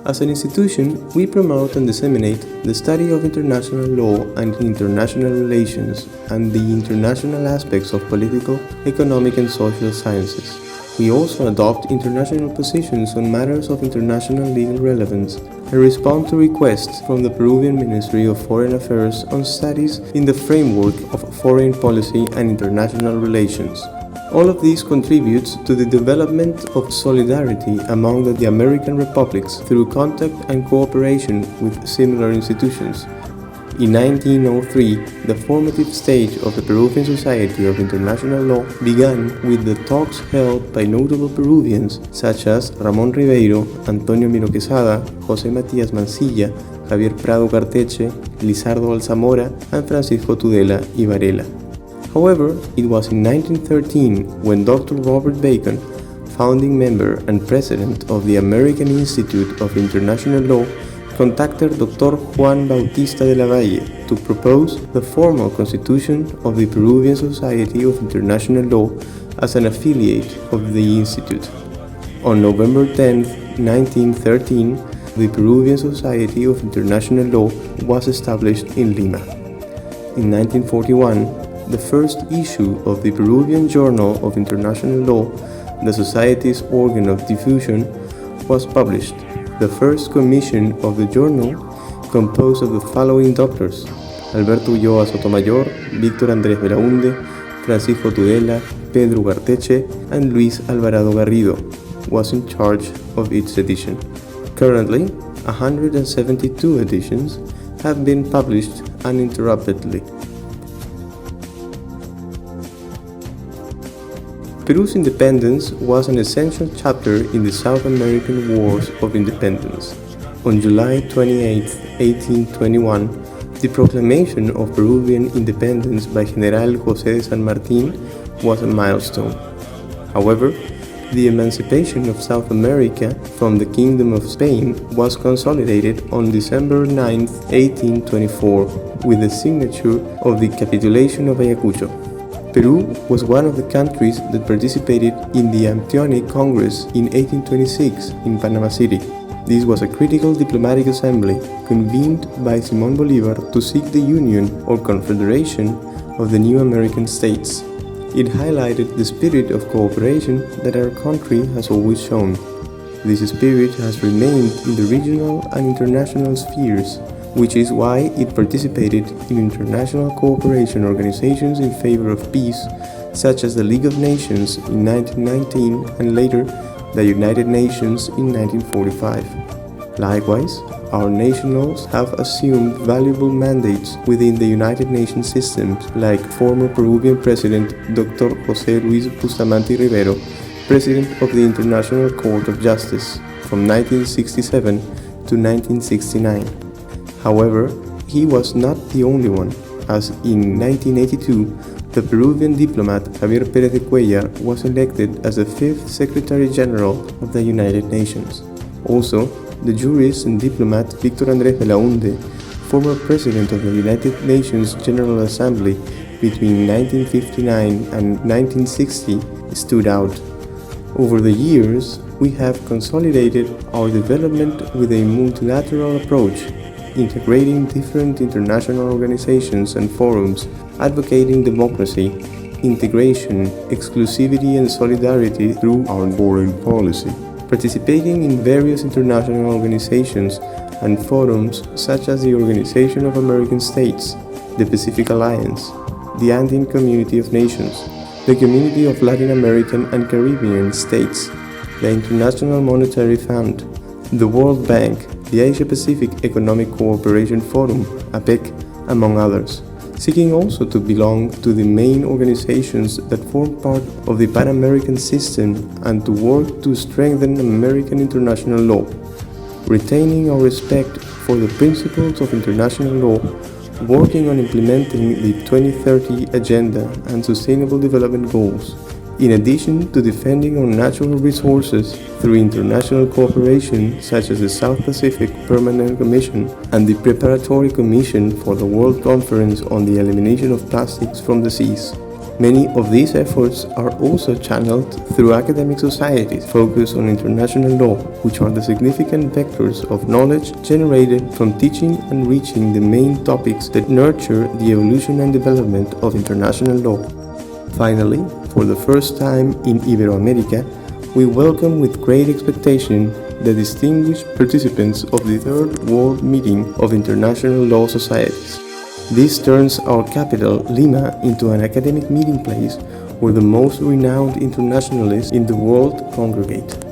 As an institution, we promote and disseminate the study of international law and international relations and the international aspects of political, economic, and social sciences. We also adopt international positions on matters of international legal relevance and respond to requests from the Peruvian Ministry of Foreign Affairs on studies in the framework of foreign policy and international relations. All of these contributes to the development of solidarity among the American republics through contact and cooperation with similar institutions. In 1903, the formative stage of the Peruvian Society of International Law began with the talks held by notable Peruvians such as Ramón Ribeiro, Antonio Miro Quesada, José Matías Mansilla, Javier Prado Carteche, Lizardo Alzamora, and Francisco Tudela y Varela. However, it was in 1913 when Dr. Robert Bacon, founding member and president of the American Institute of International Law, contacted Dr. Juan Bautista de la Valle to propose the formal constitution of the Peruvian Society of International Law as an affiliate of the Institute. On November 10, 1913, the Peruvian Society of International Law was established in Lima. In 1941, the first issue of the Peruvian Journal of International Law, the Society's organ of diffusion, was published. The first commission of the journal, composed of the following doctors: Alberto Ulloa Sotomayor, Víctor Andrés Belaunde, Francisco Tudela, Pedro Garteche, and Luis Alvarado Garrido, was in charge of its edition. Currently, 172 editions have been published uninterruptedly. Peru's independence was an essential chapter in the South American Wars of Independence. On July 28, 1821, the proclamation of Peruvian independence by General José de San Martín was a milestone. However, the emancipation of South America from the Kingdom of Spain was consolidated on December 9, 1824, with the signature of the Capitulation of Ayacucho. Peru was one of the countries that participated in the Amtionic Congress in 1826 in Panama City. This was a critical diplomatic assembly convened by Simón Bolívar to seek the union or confederation of the new American states. It highlighted the spirit of cooperation that our country has always shown. This spirit has remained in the regional and international spheres, which is why it participated in international cooperation organizations in favor of peace, such as the League of Nations in 1919 and later the United Nations in 1945. Likewise, our nationals have assumed valuable mandates within the United Nations systems, like former Peruvian President Dr. José Luis Bustamante Rivero, President of the International Court of Justice from 1967 to 1969. However, he was not the only one, as in 1982, the Peruvian diplomat Javier Pérez de Cuellar was elected as the 5th Secretary General of the United Nations. Also, the jurist and diplomat Víctor Andrés Belaunde, former President of the United Nations General Assembly between 1959 and 1960, stood out. Over the years, we have consolidated our development with a multilateral approach, integrating different international organizations and forums, advocating democracy, integration, exclusivity, and solidarity through our foreign policy, participating in various international organizations and forums such as the Organization of American States, the Pacific Alliance, the Andean Community of Nations, the Community of Latin American and Caribbean States, the International Monetary Fund, the World Bank, the Asia-Pacific Economic Cooperation Forum, APEC, among others, seeking also to belong to the main organizations that form part of the Pan-American system and to work to strengthen American international law, retaining our respect for the principles of international law, working on implementing the 2030 Agenda and Sustainable Development Goals, in addition to defending our natural resources through international cooperation such as the South Pacific Permanent Commission and the Preparatory Commission for the World Conference on the Elimination of Plastics from the Seas. Many of these efforts are also channeled through academic societies focused on international law, which are the significant vectors of knowledge generated from teaching and reaching the main topics that nurture the evolution and development of international law. Finally, for the first time in Iberoamerica, we welcome with great expectation the distinguished participants of the Third World Meeting of International Law Societies. This turns our capital, Lima, into an academic meeting place where the most renowned internationalists in the world congregate.